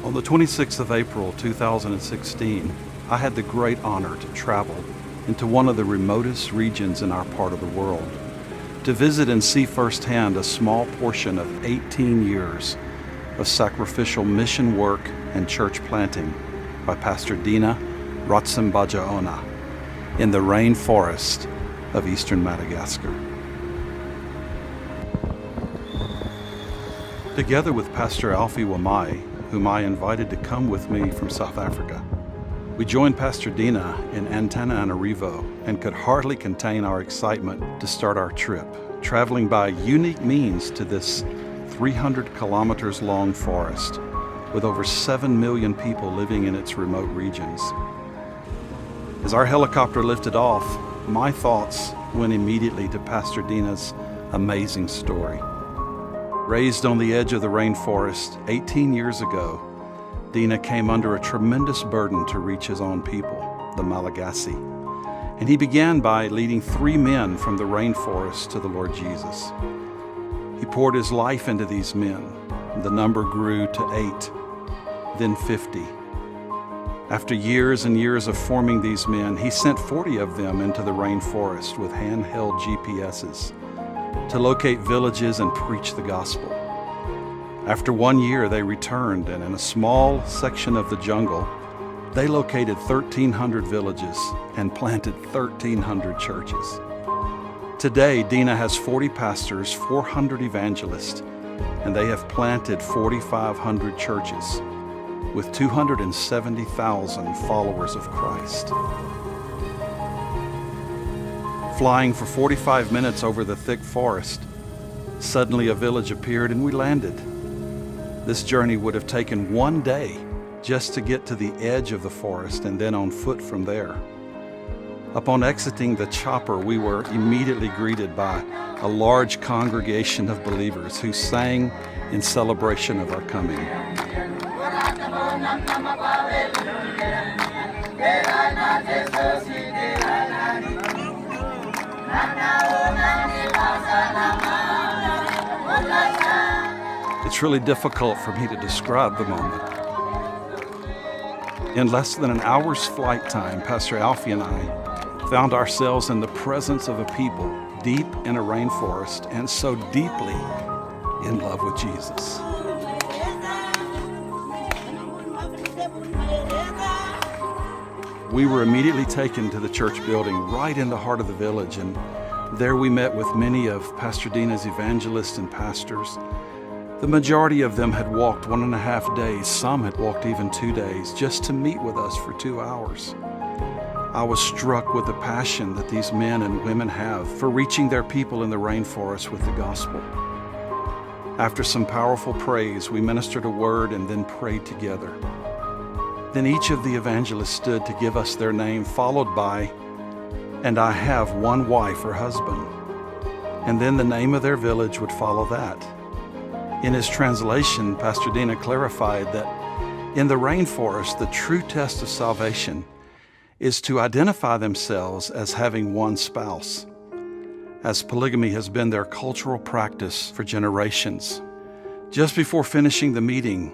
On the 26th of April 2016, I had the great honor to travel into one of the remotest regions in our part of the world, to visit and see firsthand a small portion of 18 years of sacrificial mission work and church planting by Pastor Dina Ratsimbajaona in the Rainforest of eastern Madagascar. Together with Pastor Alfie Wamai, whom I invited to come with me from South Africa, we joined Pastor Dina in Antananarivo and could hardly contain our excitement to start our trip, traveling by unique means to this 300 kilometers long forest with over 7 million people living in its remote regions. As our helicopter lifted off, my thoughts went immediately to Pastor Dina's amazing story. Raised on the edge of the rainforest 18 years ago, Dina came under a tremendous burden to reach his own people, the Malagasy. And he began by leading 3 men from the rainforest to the Lord Jesus. He poured his life into these men. The number grew to 8, then 50. After years and years of forming these men, he sent 40 of them into the rainforest with handheld GPSs to locate villages and preach the gospel. After 1 year, they returned, and in a small section of the jungle, they located 1,300 villages and planted 1,300 churches. Today, Dina has 40 pastors, 400 evangelists, and they have planted 4,500 churches with 270,000 followers of Christ. Flying for 45 minutes over the thick forest, suddenly a village appeared and we landed. This journey would have taken 1 day just to get to the edge of the forest and then on foot from there. Upon exiting the chopper, we were immediately greeted by a large congregation of believers who sang in celebration of our coming. It's really difficult for me to describe the moment. In less than an hour's flight time, Pastor Alfie and I found ourselves in the presence of a people deep in a rainforest and so deeply in love with Jesus. We were immediately taken to the church building right in the heart of the village, and there we met with many of Pastor Dina's evangelists and pastors. The majority of them had walked 1.5 days, some had walked even 2 days, just to meet with us for 2 hours. I was struck with the passion that these men and women have for reaching their people in the rainforest with the gospel. After some powerful praise, we ministered a word and then prayed together. Then each of the evangelists stood to give us their name, followed by, "And I have 1 wife or husband." And then the name of their village would follow that. In his translation, Pastor Dina clarified that in the rainforest, the true test of salvation is to identify themselves as having 1 spouse, as polygamy has been their cultural practice for generations. Just before finishing the meeting,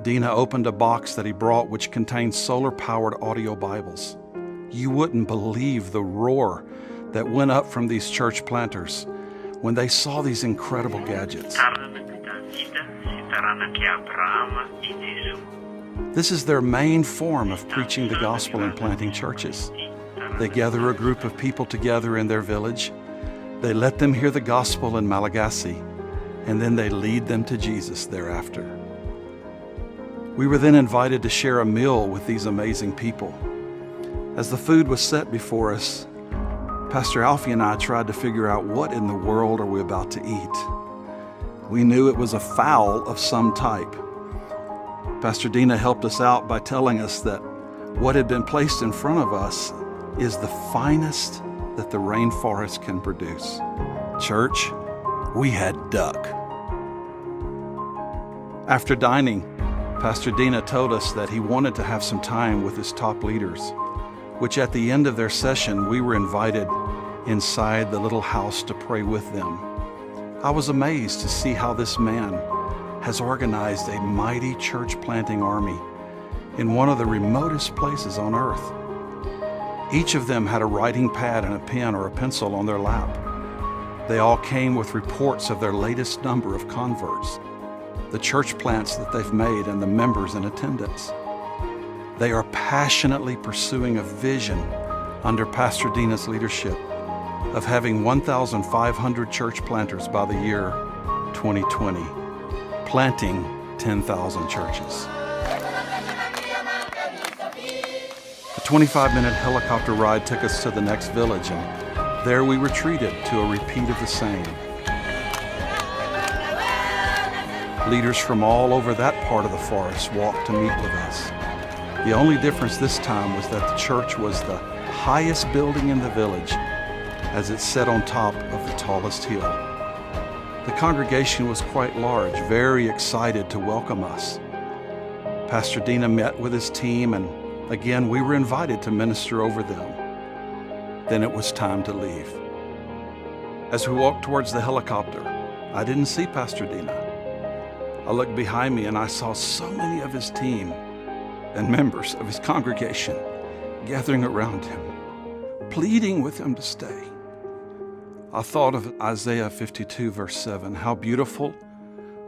Dina opened a box that he brought which contained solar-powered audio Bibles. You wouldn't believe the roar that went up from these church planters when they saw these incredible gadgets. This is their main form of preaching the gospel and planting churches. They gather a group of people together in their village, they let them hear the gospel in Malagasy, and then they lead them to Jesus thereafter. We were then invited to share a meal with these amazing people. As the food was set before us, Pastor Alfie and I tried to figure out what in the world are we about to eat. We knew it was a fowl of some type. Pastor Dina helped us out by telling us that what had been placed in front of us is the finest that the rainforest can produce. Church, we had duck. After dining, Pastor Dina told us that he wanted to have some time with his top leaders, which at the end of their session, we were invited inside the little house to pray with them. I was amazed to see how this man has organized a mighty church planting army in one of the remotest places on earth. Each of them had a writing pad and a pen or a pencil on their lap. They all came with reports of their latest number of converts, the church plants that they've made, and the members in attendance. They are passionately pursuing a vision under Pastor Dina's leadership of having 1,500 church planters by the year 2020, planting 10,000 churches. A 25-minute helicopter ride took us to the next village, and there we were treated to a repeat of the same. Leaders from all over that part of the forest walked to meet with us. The only difference this time was that the church was the highest building in the village, as it sat on top of the tallest hill. The congregation was quite large, very excited to welcome us. Pastor Dina met with his team, and again we were invited to minister over them. Then it was time to leave. As we walked towards the helicopter, I didn't see Pastor Dina. I looked behind me and I saw so many of his team and members of his congregation gathering around him, pleading with him to stay. I thought of Isaiah 52, verse 7, how beautiful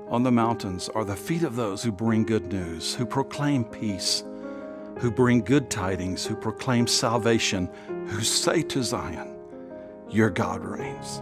on the mountains are the feet of those who bring good news, who proclaim peace, who bring good tidings, who proclaim salvation, who say to Zion, your God reigns.